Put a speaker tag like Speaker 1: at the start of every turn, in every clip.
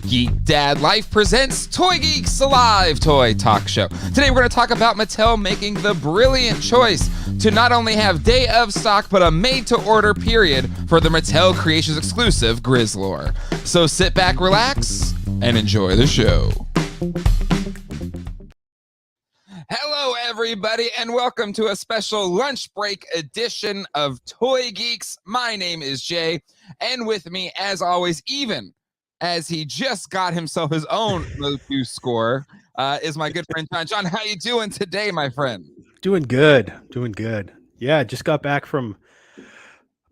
Speaker 1: Geek Dad Life presents Toy Geeks, a live toy talk show. Today we're going to talk about Mattel making the brilliant choice to not only have day of stock, but a made-to-order period for the Mattel Creations exclusive Grizzlor. So sit back, relax, and enjoy the show. Hello, everybody, and welcome to a special lunch break edition of Toy Geeks. My name is Jay, and with me, as always, even as he just got himself his own MOTU score, is my good friend John. John, how you doing today, my friend?
Speaker 2: Doing good. Yeah, just got back from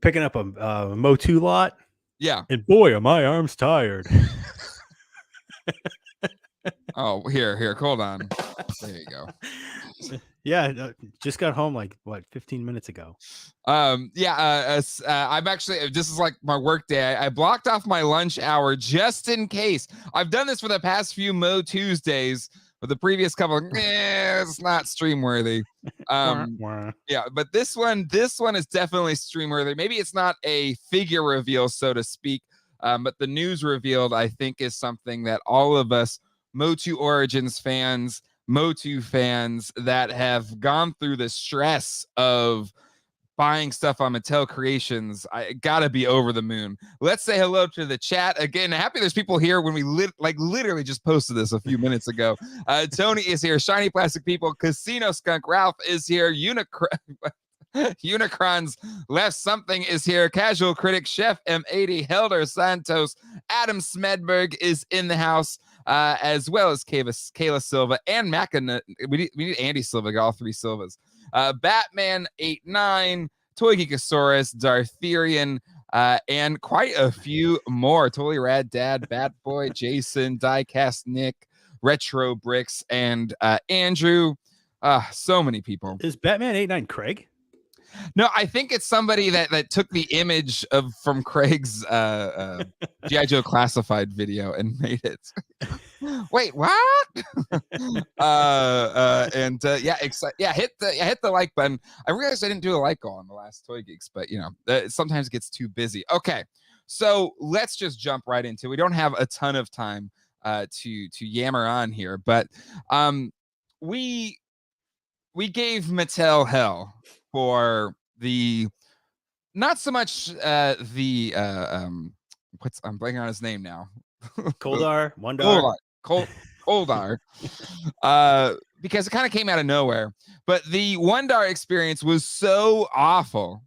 Speaker 2: picking up a MOTU lot.
Speaker 1: Yeah.
Speaker 2: And boy, are my arms tired.
Speaker 1: Oh, here, hold on. There you go.
Speaker 2: Yeah, just got home like 15 minutes ago.
Speaker 1: I'm actually, this is like my work day. I blocked off my lunch hour just in case. I've done this for the past few MOTUesdays, but the previous couple, it's not stream worthy. Yeah, but this one is definitely stream worthy. Maybe it's not a figure reveal, so to speak, but the news revealed, I think, is something that all of us MOTU Origins fans, MOTU fans that have gone through the stress of buying stuff on Mattel Creations, I gotta be over the moon. Let's say hello to the chat again. Happy there's people here when we literally just posted this a few minutes ago. Tony is here. Shiny Plastic People. Casino Skunk Ralph is here. Unicron's Left Something is here. Casual Critic Chef M80. Helder Santos. Adam Smedberg is in the house, as well as Kayla Silva and Macana. We need Andy Silva, got all three Silvas. Batman 89, Toy Geekosaurus, Dartherian, and quite a few more. Totally Rad Dad, Bat Boy, Jason, Diecast Nick, Retro Bricks, and Andrew. So many people.
Speaker 2: Is Batman 89 Craig?
Speaker 1: No, I think it's somebody that took the image from Craig's G.I. Joe Classified video and made it. Wait, what? Hit the like button. I realized I didn't do a like goal on the last Toy Geeks, but sometimes it gets too busy. Okay, so let's just jump right into it. We don't have a ton of time to yammer on here, but we gave Mattel hell for the not so much I'm blanking on his name now.
Speaker 2: Koldar, Wondar.
Speaker 1: Koldar. Because it kind of came out of nowhere. But the Wondar experience was so awful.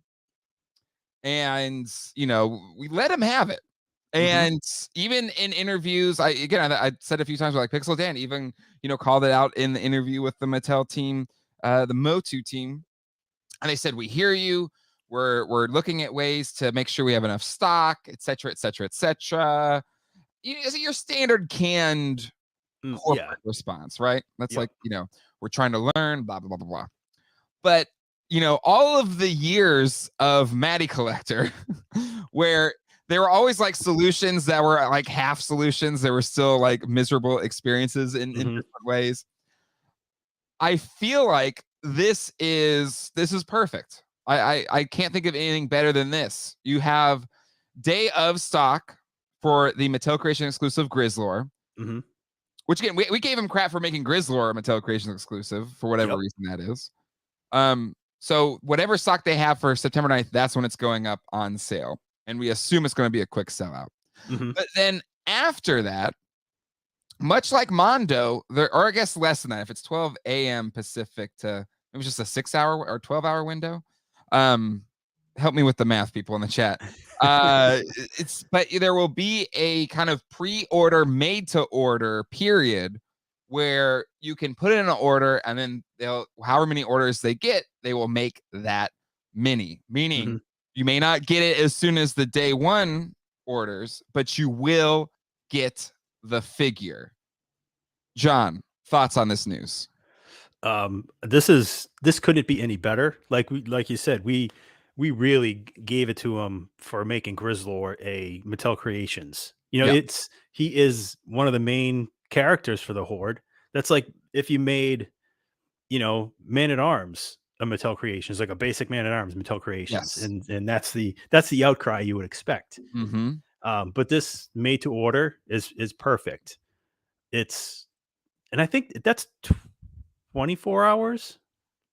Speaker 1: And we let him have it. And even in interviews, I said a few times, like Pixel Dan even called it out in the interview with the Mattel team, the MOTU team. And they said, we hear you. We're looking at ways to make sure we have enough stock, et cetera, et cetera, et cetera. Is it your standard canned corporate response, right? That's like, we're trying to learn, blah, blah, blah, blah, blah. But, all of the years of Matty Collector, where there were always like solutions that were like half solutions, there were still like miserable experiences in different ways. I feel like this is perfect. I can't think of anything better than this. You have day of stock for the Mattel Creations exclusive Grizzlor, which again, we gave him crap for making Grizzlor a Mattel Creations exclusive for whatever reason that is. So whatever stock they have for September 9th, that's when it's going up on sale. And we assume it's going to be a quick sellout. But then after that, much like Mondo, or I guess less than that, if it's 12 a.m. Pacific to it was just a 6-hour or 12-hour window. Help me with the math, people in the chat. But there will be a kind of pre-order, made-to-order period where you can put in an order, and then however many orders they get, they will make that mini. Meaning, you may not get it as soon as the day one orders, but you will get the figure. John, thoughts on this news?
Speaker 2: This couldn't be any better. Like you said, we really gave it to him for making Grizzlor a Mattel Creations. He is one of the main characters for the Horde. That's like if you made, Man at Arms a Mattel Creations, like a basic Man at Arms Mattel Creations, and that's the outcry you would expect. But this made to order is perfect. And I think that's 24 hours,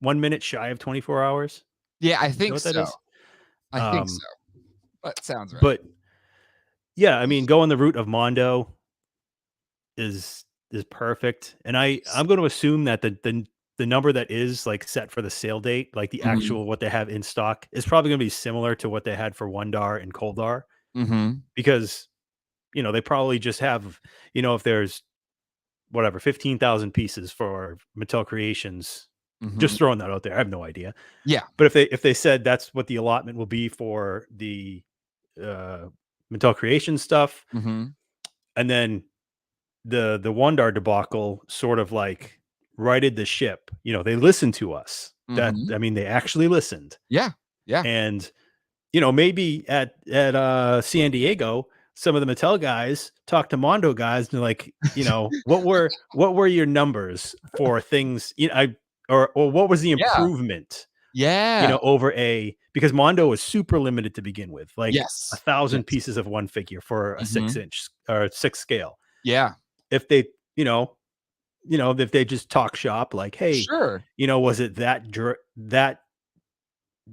Speaker 2: 1 minute shy of 24 hours.
Speaker 1: Yeah, I
Speaker 2: You know
Speaker 1: think
Speaker 2: what that
Speaker 1: so.
Speaker 2: is?
Speaker 1: I think so. That sounds right.
Speaker 2: But yeah, I mean, going the route of Mondo is perfect. And I'm going to assume that the number that is like set for the sale date, like the
Speaker 1: Mhm.
Speaker 2: actual what they have in stock, is probably going to be similar to what they had for Wondar and Coldar,
Speaker 1: Mhm.
Speaker 2: because they probably just have, if there's whatever 15,000 pieces for Mattel Creations,
Speaker 1: Mhm.
Speaker 2: just throwing that out there. I have no idea.
Speaker 1: Yeah.
Speaker 2: But if they said that's what the allotment will be for the uh, Mattel Creation stuff,
Speaker 1: Mhm.
Speaker 2: and then the Wondar debacle sort of like righted the ship. They listened to us. That
Speaker 1: Mhm.
Speaker 2: I mean, they actually listened,
Speaker 1: Yeah. Yeah.
Speaker 2: and maybe at San Diego, some of the Mattel guys talked to Mondo guys and they're like, what were your numbers for things, or what was the
Speaker 1: Yeah.
Speaker 2: improvement,
Speaker 1: Yeah.
Speaker 2: over because Mondo was super limited to begin with, like a
Speaker 1: Yes.
Speaker 2: thousand
Speaker 1: Yes.
Speaker 2: pieces of one figure for a six
Speaker 1: Mhm.
Speaker 2: inch or 6 scale.
Speaker 1: Yeah.
Speaker 2: If they, if they just talk shop, like, hey,
Speaker 1: Sure.
Speaker 2: was it that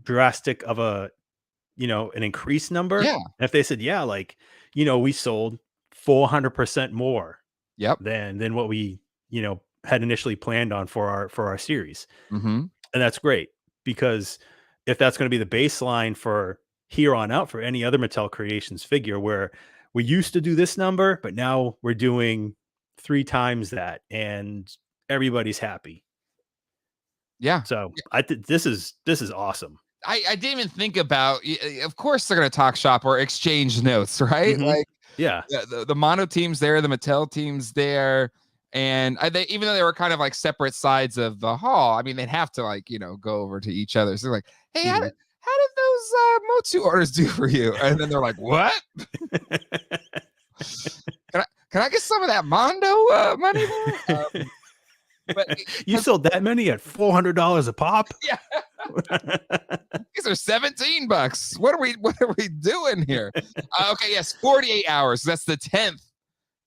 Speaker 2: drastic of an increased number?
Speaker 1: Yeah.
Speaker 2: And if they said, yeah, like, we sold 400% more
Speaker 1: Yep.
Speaker 2: than what we, had initially planned on for our series.
Speaker 1: Mhm.
Speaker 2: And that's great, because if that's going to be the baseline for here on out for any other Mattel Creations figure, where we used to do this number, but now we're doing 3 times that and everybody's happy.
Speaker 1: Yeah.
Speaker 2: So I think this is awesome.
Speaker 1: I didn't even think about of course they're gonna talk shop or exchange notes, right?
Speaker 2: Hmm.
Speaker 1: Like
Speaker 2: Yeah.
Speaker 1: the Mono team's there, the Mattel team's there, and they, even though they were kind of like separate sides of the hall, I mean, they'd have to like go over to each other. So they're like, "Hey, how
Speaker 2: Hmm.
Speaker 1: did those MOTU orders do for you?" And then they're like, "What? Can I get some of that Mondo money there?" But
Speaker 2: You sold that many at $400 a pop?
Speaker 1: yeah, these are $17. What are we doing here? Okay, yes, 48 hours. That's the 10th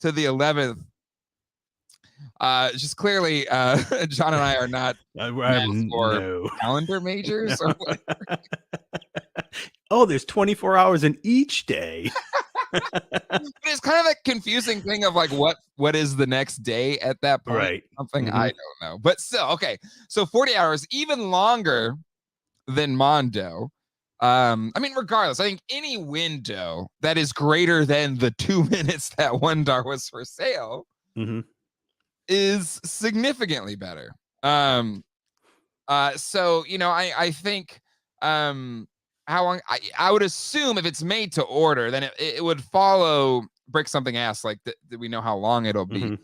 Speaker 1: to the 11th. Just clearly, John and I are not math or
Speaker 2: No.
Speaker 1: calendar majors or what.
Speaker 2: Oh, there's 24 hours in each day.
Speaker 1: It's kind of a confusing thing of like what is the next day at that point?
Speaker 2: Right.
Speaker 1: Something I
Speaker 2: Mhm.
Speaker 1: don't know. But still, okay. So 40 hours, even longer than Mondo. I mean, regardless, I think any window that is greater than the 2 minutes that Wondar was for sale
Speaker 2: Mhm.
Speaker 1: is significantly better. So I think how long I would assume if it's made to order, then it would follow Brick Something Ass, like that we know how long it'll be.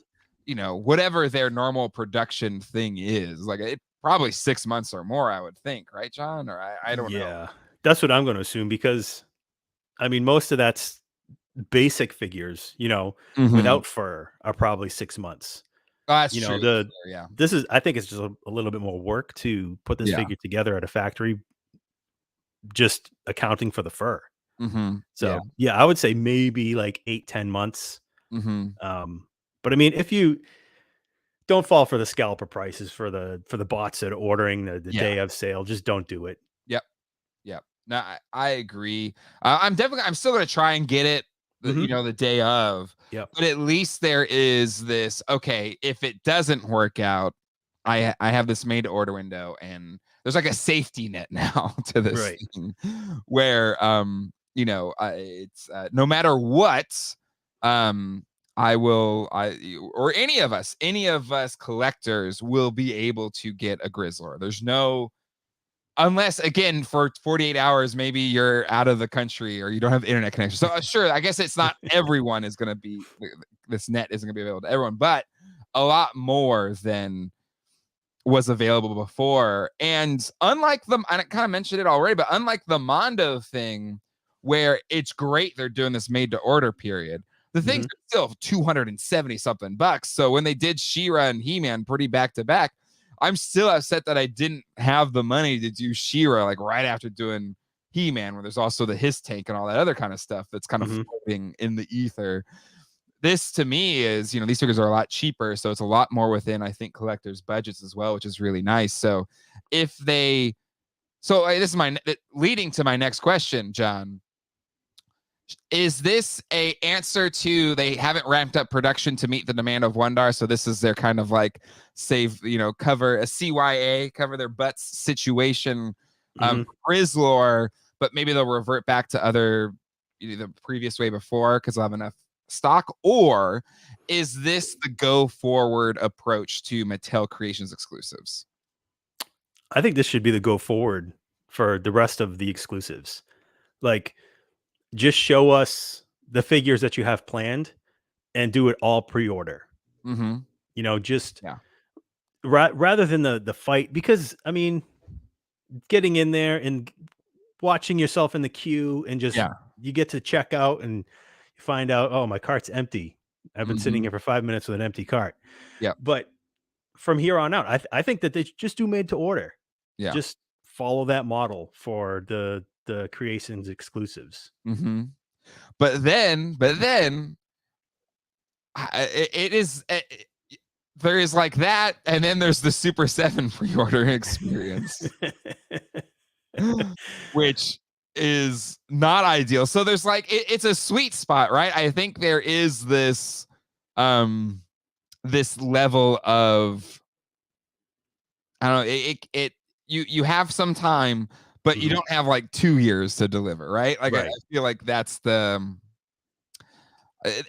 Speaker 2: Mhm.
Speaker 1: Whatever their normal production thing is, like it probably 6 months or more, I would think, right, John? Or I don't know.
Speaker 2: Yeah. That's what I'm gonna assume, because I mean, most of that's basic figures,
Speaker 1: Mm-hmm.
Speaker 2: without fur are probably 6 months.
Speaker 1: That's
Speaker 2: You
Speaker 1: true.
Speaker 2: know,
Speaker 1: That's
Speaker 2: the
Speaker 1: fair, yeah.
Speaker 2: this is I think it's just a little bit more work to put this
Speaker 1: Yeah.
Speaker 2: figure together at a factory, just accounting for the fur.
Speaker 1: Mm-hmm. Yeah.
Speaker 2: So, yeah, I would say maybe like 8-10 months.
Speaker 1: Mm-hmm.
Speaker 2: Um, but I mean, if you don't fall for the scalper prices for the bots that are ordering the
Speaker 1: Yeah.
Speaker 2: day of sale, just don't do it.
Speaker 1: Yep. Yep. No, I agree. I'm still gonna try and get it
Speaker 2: Mhm.
Speaker 1: the day of,
Speaker 2: Yep.
Speaker 1: but at least there is this, okay, if it doesn't work out, I have this made to order window, and there's like a safety net now to this
Speaker 2: Right.
Speaker 1: thing where it's no matter what, um or any of us collectors will be able to get a Grizzlor. There's no, unless again for 48 hours maybe you're out of the country or you don't have internet connection. So sure, I guess it's not everyone is going to be, this net isn't going to be available to everyone, but a lot more than was available before. And unlike them, I kind of mentioned it already, but unlike the Mondo thing where it's great they're doing this made to order period, the things
Speaker 2: Mhm.
Speaker 1: are still 270 something bucks. So when they did She-Ra and He-Man pretty back to back, I'm still upset that I didn't have the money to do She-Ra like right after doing He-Man, where there's also the his tank and all that other kind of stuff that's kind of floating in the ether. This to me is, these figures are a lot cheaper, so it's a lot more within, I think, collectors' budgets as well, which is really nice. So this is leading to my next question, John. Is this a answer to they haven't ramped up production to meet the demand of Wondar? So this is their kind of like cover a CYA, cover their butts situation, Grizzlor, but maybe they'll revert back to the previous way before because they'll have enough stock? Or is this the go forward approach to Mattel Creations exclusives?
Speaker 2: I think this should be the go forward for the rest of the exclusives. Like, just show us the figures that you have planned and do it all pre-order. Just rather than the fight, because I mean, getting in there and watching yourself in the queue and just you get to check out and you find out, oh, my cart's empty. I've been sitting here for 5 minutes with an empty cart.
Speaker 1: Yeah.
Speaker 2: But from here on out, I think that they just do made to order.
Speaker 1: Yeah.
Speaker 2: Just follow that model for the Creations exclusives.
Speaker 1: But then it is there is like that, and then there's the Super 7 pre-order experience, which is not ideal. So there's like it's a sweet spot, right? I think there is this this level of, I don't know, you have some time, but you don't have like 2 years to deliver, right? Like I feel like that's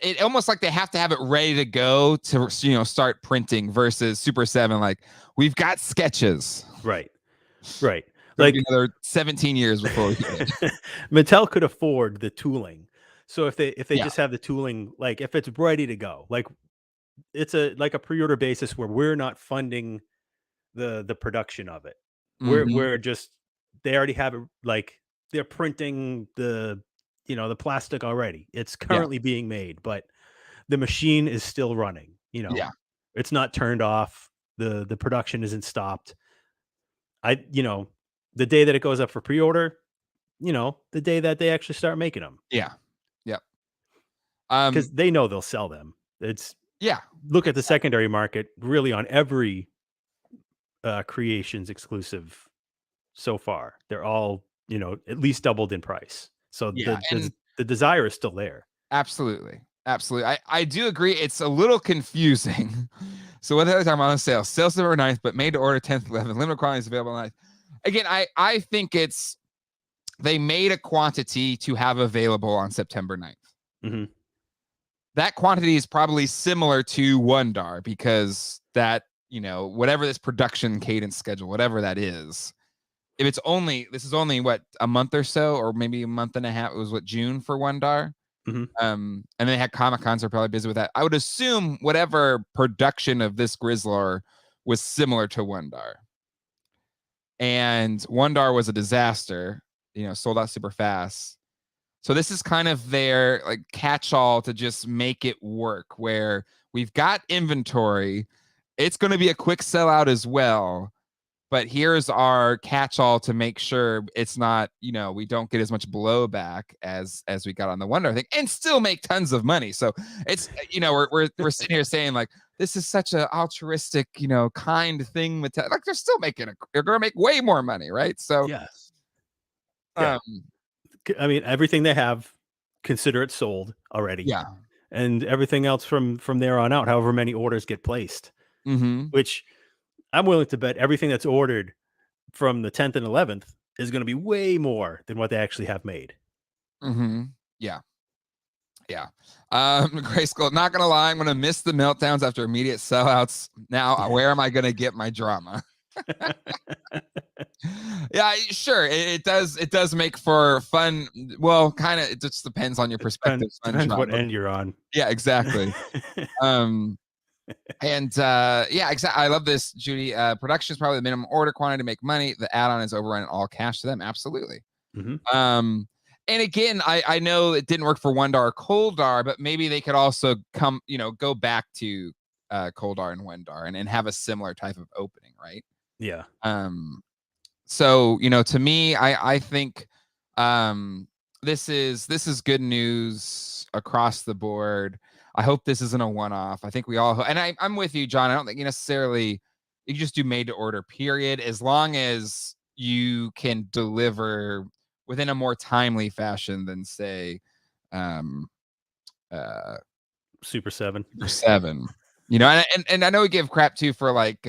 Speaker 1: it almost like they have to have it ready to go to start printing, versus Super 7 like we've got sketches.
Speaker 2: Right.
Speaker 1: Like another 17 years before we get it.
Speaker 2: Mattel could afford the tooling. So if they just have the tooling, like if it's ready to go, like it's a pre-order basis where we're not funding the production of it. We're just, they already have it, like they're printing the plastic already. It's currently being made, but the machine is still running. It's not turned off. The production isn't stopped. The day that it goes up for pre-order, the day that they actually start making them. Because they know they'll sell them. Look at the secondary market, really, on every Creations exclusive so far. They're all, at least doubled in price. So the desire is still there.
Speaker 1: Absolutely. I do agree. It's a little confusing. So what the other time on sale? Sales November 9th, but made to order 10th, 11th. Limited quantities available 9th. Again, I think they made a quantity to have available on September 9th. That quantity is probably similar to Wondar, because that, whatever this production cadence schedule, whatever that is, if this is only what, a month or so, or maybe a month and a half. It was June for Wondar. And they had Comic-Cons, are probably busy with that. I would assume whatever production of this Grizzlor was similar to Wondar. And Wondar was a disaster, sold out super fast. So this is kind of their like catch-all to just make it work, where we've got inventory. It's going to be a quick sellout as well, but here's our catch-all to make sure it's not, we don't get as much blowback as we got on the Wondar thing, and still make tons of money. So it's, we're sitting here saying like, this is such an altruistic, kind thing. Like they're still they're going to make way more money, right? So
Speaker 2: yes. I mean, everything they have, consider it sold already.
Speaker 1: Yeah.
Speaker 2: And everything else from there on out, however many orders get placed, which I'm willing to bet everything that's ordered from the 10th and 11th is going to be way more than what they actually have made.
Speaker 1: Yeah. Grayskull, not going to lie, I'm going to miss the meltdowns after immediate sellouts. Now, where am I going to get my drama? Yeah, sure. It does make for fun. Well, kind of. It just depends on your perspective.
Speaker 2: Depends what end you're on.
Speaker 1: Yeah, exactly. Exactly. I love this, Judy. Production is probably the minimum order quantity to make money. The add-on is overrun all cash to them. Absolutely. And again, I know it didn't work for Wondar or Coldar, but maybe they could also go back to Coldar and Wondar and have a similar type of opening, right?
Speaker 2: Yeah.
Speaker 1: So, to me, I think This is good news across the board. I hope this isn't a one-off. I think we all, and I'm with you, John. I don't think you necessarily, you just do made to order, period, as long as you can deliver within a more timely fashion than, say, um,
Speaker 2: Super 7.
Speaker 1: Super 7. You know, and I know we give crap too for like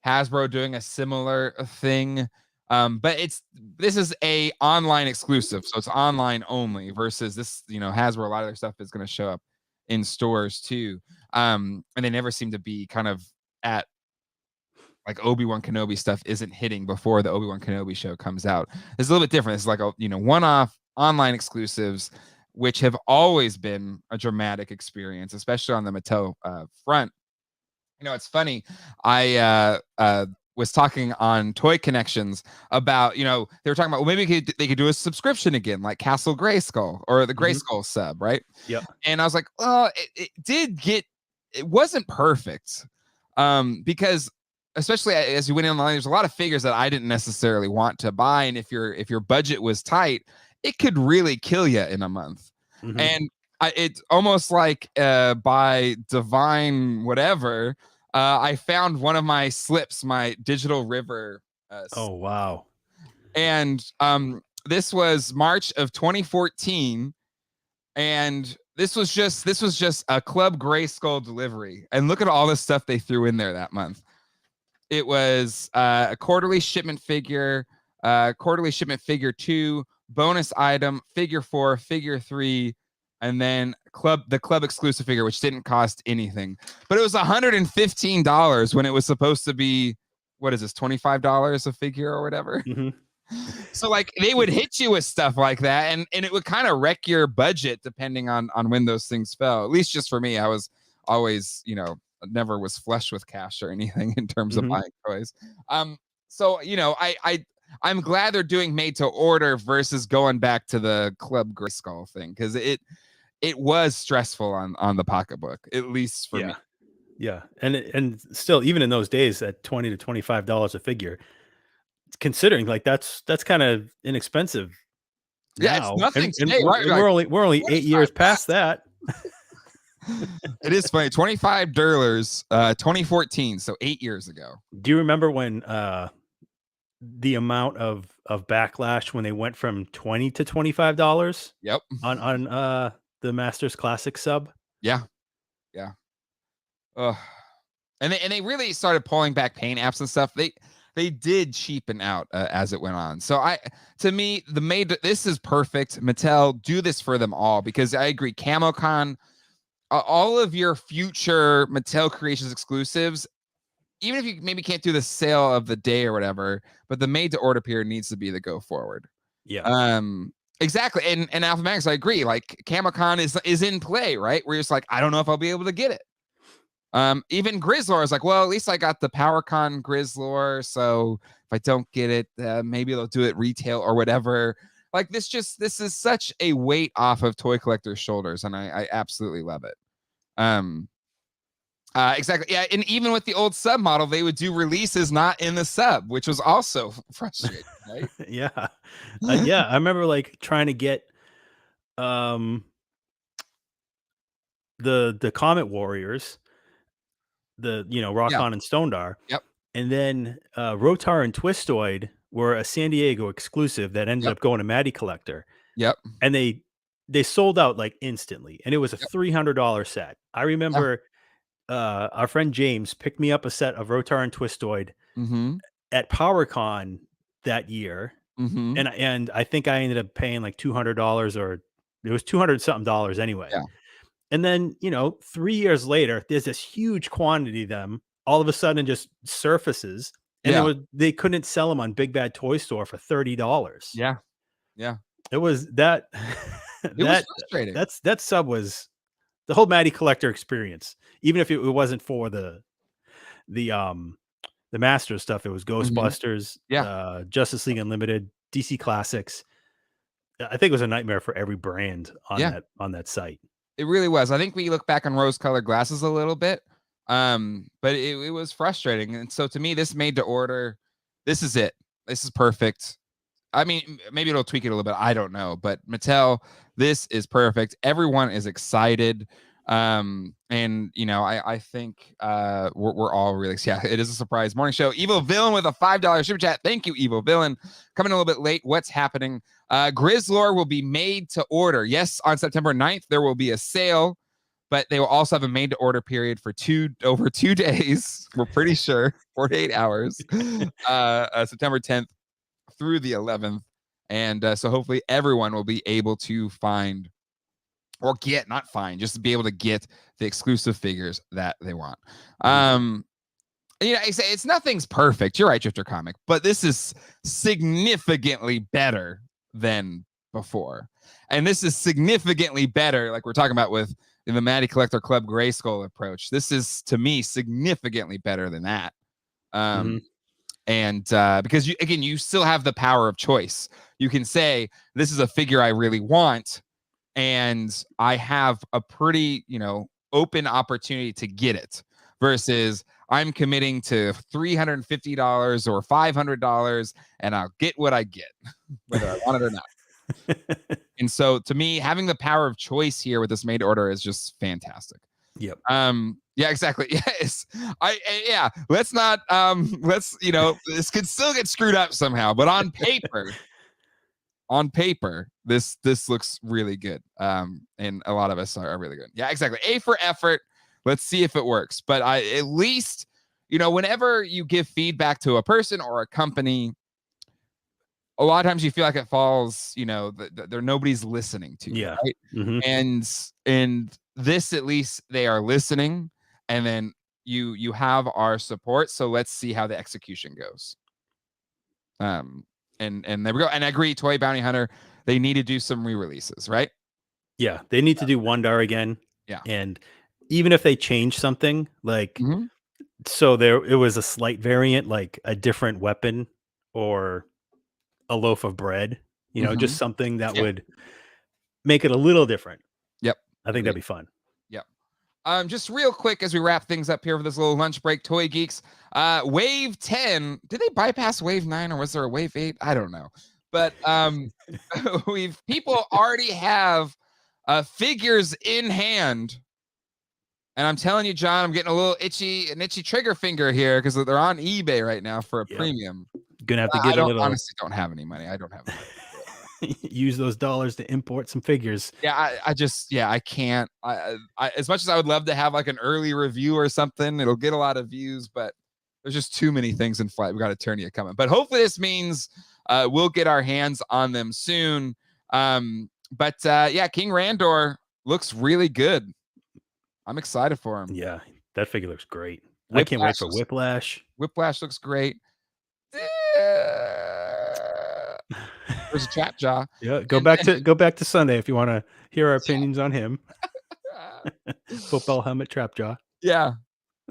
Speaker 1: Hasbro doing a similar thing. But this is a online exclusive, so it's online only versus this, you know, Hasbro, a lot of their stuff is going to show up in stores too. And they never seem to be kind of at, like, Obi-Wan Kenobi stuff isn't hitting before the Obi-Wan Kenobi show comes out. It's a little bit different. It's like a, you know, one-off online exclusives, which have always been a dramatic experience, especially on the Mattel front. You know, it's funny. I was talking on Toy Connections about, you know, they were talking about, well, maybe they could do a subscription again, like Castle Grayskull or the Grayskull sub, right?
Speaker 2: Yep.
Speaker 1: And I was like, well, it wasn't perfect, because especially as you went online, there's a lot of figures that I didn't necessarily want to buy, and if your budget was tight, it could really kill you in a month. And it's almost like by divine whatever, I found one of my slips, my Digital River.
Speaker 2: Oh wow!
Speaker 1: And this was March of 2014, and this was just a Club Grayskull delivery. And look at all the stuff they threw in there that month. It was a quarterly shipment figure, quarterly shipment figure 2, bonus item, figure 4, figure 3, and then the club exclusive figure, which didn't cost anything. But it was $115 when it was supposed to be, what is this, $25 a figure or whatever? So like they would hit you with stuff like that, and it would kind of wreck your budget depending on when those things fell. At least just for me, I was always, you know, never was flush with cash or anything in terms of buying toys. So, you know, I'm glad they're doing made to order versus going back to the Club Grayskull thing, because it was stressful on the pocketbook, at least for me.
Speaker 2: Yeah, and still, even in those days, at $20 to $25 a figure, considering like that's kind of inexpensive
Speaker 1: Yeah,
Speaker 2: now.
Speaker 1: it's nothing
Speaker 2: and
Speaker 1: today, right?
Speaker 2: We're only 8 years past that.
Speaker 1: It is funny. $25, 2014, so 8 years ago.
Speaker 2: Do you remember when the amount of backlash when they went from $20 to $25?
Speaker 1: Yep.
Speaker 2: On the Masters Classic sub?
Speaker 1: Yeah. And they really started pulling back paint apps and stuff. They did cheapen out as it went on. So to me, this is perfect. Mattel, do this for them all, because I agree. CamoCon, all of your future Mattel Creations exclusives, even if you maybe can't do the sale of the day or whatever, but the made to order period needs to be the go forward.
Speaker 2: Yeah.
Speaker 1: Exactly. And Alpha Max, I agree. Like CamoCon is in play, right? Where you're just like, I don't know if I'll be able to get it. Even Grizzlor is like, well, at least I got the PowerCon Grizzlor, so if I don't get it, maybe they'll do it retail or whatever. Like this is such a weight off of toy collectors' shoulders, and I absolutely love it. Exactly. Yeah, and even with the old sub model, they would do releases not in the sub, which was also frustrating, right?
Speaker 2: Yeah. I remember like trying to get the Comet Warriors, the, you know, Rock On and Stondar.
Speaker 1: Yep.
Speaker 2: And then Rotar and Twistoid were a San Diego exclusive that ended up going to Matty Collector.
Speaker 1: Yep.
Speaker 2: And they sold out like instantly, and it was a $300 set. I remember our friend James picked me up a set of Rotar and Twistoid at PowerCon that year. And I think I ended up paying like $200, or it was $200 something dollars anyway.
Speaker 1: Yeah.
Speaker 2: And then, you know, 3 years later, there's this huge quantity of them all of a sudden just surfaces, and they couldn't sell them on Big Bad Toy Store for $30.
Speaker 1: Yeah.
Speaker 2: It was that.
Speaker 1: It was frustrating.
Speaker 2: That sub was the whole Matty Collector experience. Even if it wasn't for the Master stuff, it was Ghostbusters, Justice League Unlimited, DC Classics. I think it was a nightmare for every brand on that site.
Speaker 1: It really was. I think we look back on rose-colored glasses a little bit, but it was frustrating. And so to me, this made to order, this is it. This is perfect. I mean, maybe it'll tweak it a little bit. I don't know, but Mattel, this is perfect. Everyone is excited. And you know, I think we're all really, yeah, it is a surprise morning show. Evil Villain with a $5 super chat. Thank you, Evil Villain. Coming a little bit late. What's happening? Grizzlor will be made to order. Yes, on September 9th, there will be a sale, but they will also have a made to order period for over 2 days. We're pretty sure 48 hours. September 10th through the 11th. And so hopefully everyone will be able to find or get, not find, just to be able to get the exclusive figures that they want. You know, I say it's nothing's perfect. You're right, Drifter Comic, but this is significantly better than before. And this is significantly better, like we're talking about with the Matty Collector Club Grayskull approach. This is, to me, significantly better than that. And because you still have the power of choice. You can say, this is a figure I really want, and I have a pretty, you know, open opportunity to get it, versus I'm committing to $350 or $500 and I'll get what I get, whether I want it or not. And so to me, having the power of choice here with this made order is just fantastic.
Speaker 2: Yep.
Speaker 1: Yeah, exactly. Yes. Yeah, let's not let's, you know, this could still get screwed up somehow, but on paper, this looks really good. And a lot of us are really good. Yeah, exactly. A for effort. Let's see if it works. But at least, you know, whenever you give feedback to a person or a company, a lot of times you feel like it falls, you know, there nobody's listening to you, right? And this, at least they are listening, and then you have our support. So let's see how the execution goes. And there we go. And I agree, Toy Bounty Hunter, they need to do some re-releases, right?
Speaker 2: Yeah, they need to do Wondar again.
Speaker 1: Yeah.
Speaker 2: And even if they change something, like, so it was a slight variant, like a different weapon or a loaf of bread, you know, just something that would make it a little different.
Speaker 1: Yep.
Speaker 2: I think that'd be fun.
Speaker 1: Yep. Just real quick as we wrap things up here for this little lunch break, Toy Geeks. Wave 10, did they bypass Wave 9 or was there a Wave 8? I don't know. But people already have figures in hand. And I'm telling you, John, I'm getting a little itchy trigger finger here because they're on eBay right now for a premium.
Speaker 2: Gonna have to get
Speaker 1: honestly don't have any money. I don't have money.
Speaker 2: Use those dollars to import some figures.
Speaker 1: Yeah, I can't. I as much as I would love to have like an early review or something, it'll get a lot of views, but there's just too many things in flight. We got Eternia coming, but hopefully this means we'll get our hands on them soon. But yeah, King Randor looks really good. I'm excited for him.
Speaker 2: Yeah, that figure looks great. I can't wait for Whiplash.
Speaker 1: Whiplash looks great. There's a Trap Jaw.
Speaker 2: Yeah, go back to Sunday if you want to hear our opinions on him. Football helmet, Trap Jaw.
Speaker 1: Yeah.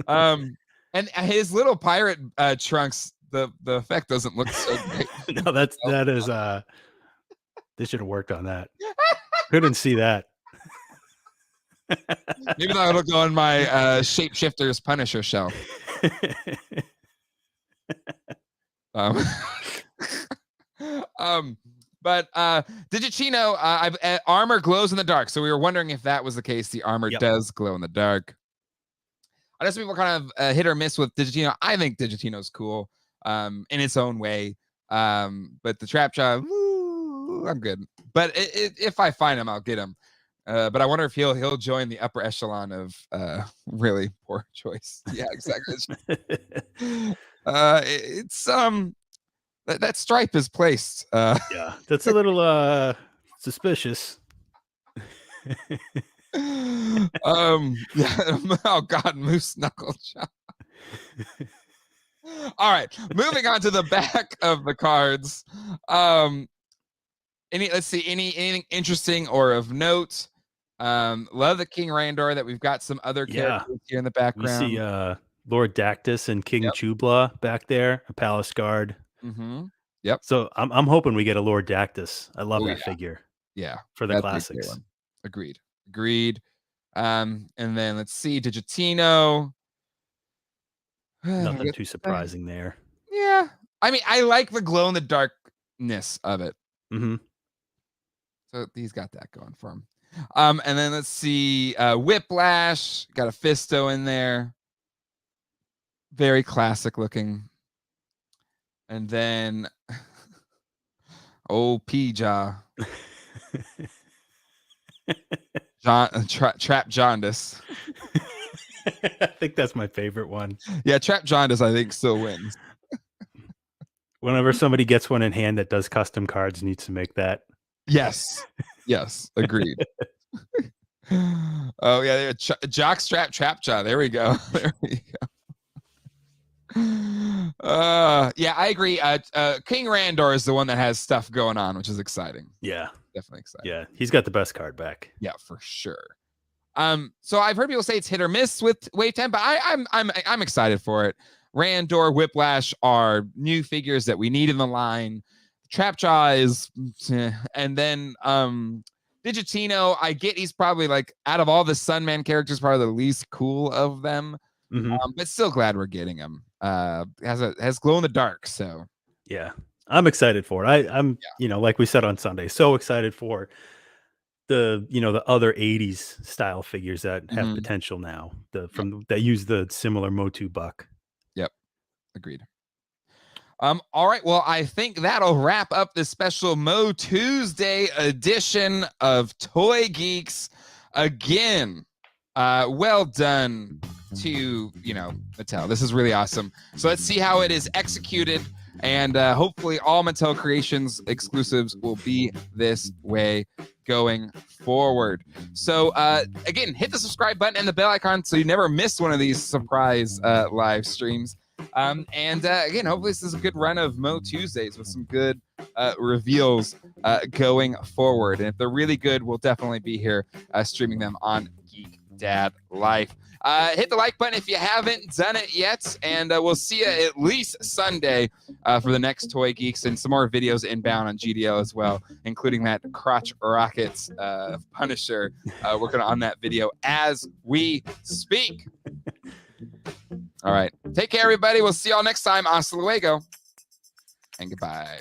Speaker 1: And his little pirate trunks, the effect doesn't look so great.
Speaker 2: No, that is they should have worked on that. Couldn't see that.
Speaker 1: Maybe that'll go on my Shapeshifters Punisher shelf. But Digitino, armor glows in the dark. So we were wondering if that was the case. The armor does glow in the dark. I know some people kind of hit or miss with Digitino. I think Digitino's cool in its own way. But the Trapjaw, I'm good. But if I find him, I'll get him. But I wonder if he'll join the upper echelon of really poor choice. Yeah, exactly. It's that stripe is placed.
Speaker 2: Yeah, that's a little suspicious.
Speaker 1: Yeah, oh God, Moose Knuckle Jaw. All right, moving on to the back of the cards. Let's see, anything interesting or of note? Love the King Randor that we've got some other characters here in the background.
Speaker 2: We see Lord Dactus and King Chubla back there, a palace guard.
Speaker 1: Yep.
Speaker 2: So I'm hoping we get a Lord Dactus. I love that figure.
Speaker 1: Yeah.
Speaker 2: For the classics.
Speaker 1: Agreed. And then let's see, Digitino.
Speaker 2: Nothing too surprising there.
Speaker 1: Yeah. I mean, I like the glow in the dark of it.
Speaker 2: Mm-hmm.
Speaker 1: So he's got that going for him. And then let's see, Whiplash, got a Fisto in there. Very classic looking. And then P-Jaw. Trap Jaundice.
Speaker 2: I think that's my favorite one.
Speaker 1: Yeah, Trap Jaundice, I think, still wins.
Speaker 2: Whenever somebody gets one in hand that does custom cards, needs to make that.
Speaker 1: Yes. Yes, agreed. Oh, yeah, Jockstrap Trapjaw. There we go. There we go. Yeah, I agree. King Randor is the one that has stuff going on, which is exciting.
Speaker 2: Yeah.
Speaker 1: Definitely exciting.
Speaker 2: Yeah, he's got the best card back.
Speaker 1: Yeah, for sure. So I've heard people say it's hit or miss with Wave 10, but I'm excited for it. Randor, Whiplash are new figures that we need in the line. Trapjaw is, and then Digitino, I get he's probably like out of all the Sunman characters, probably the least cool of them.
Speaker 2: Mm-hmm.
Speaker 1: But still glad we're getting him. Has glow in the dark, so
Speaker 2: yeah, I'm excited for it. I'm like we said on Sunday, so excited for the the other 80s style figures that have potential now. That use the similar MOTU buck.
Speaker 1: Yep, agreed. All right, well, I think that'll wrap up this special MOTUesday edition of Toy Geeks. Again, well done to Mattel. This is really awesome. So let's see how it is executed, and hopefully all Mattel Creations exclusives will be this way going forward. So again, hit the subscribe button and the bell icon so you never miss one of these surprise live streams. And again, hopefully this is a good run of MOTUesdays with some good reveals going forward. And if they're really good, we'll definitely be here streaming them on Geek Dad Life. Hit the like button if you haven't done it yet, and we'll see you at least Sunday for the next Toy Geeks and some more videos inbound on GDL as well, including that Crotch Rockets Punisher. Working on that video as we speak. All right. Take care, everybody. We'll see y'all next time. Hasta luego. And goodbye.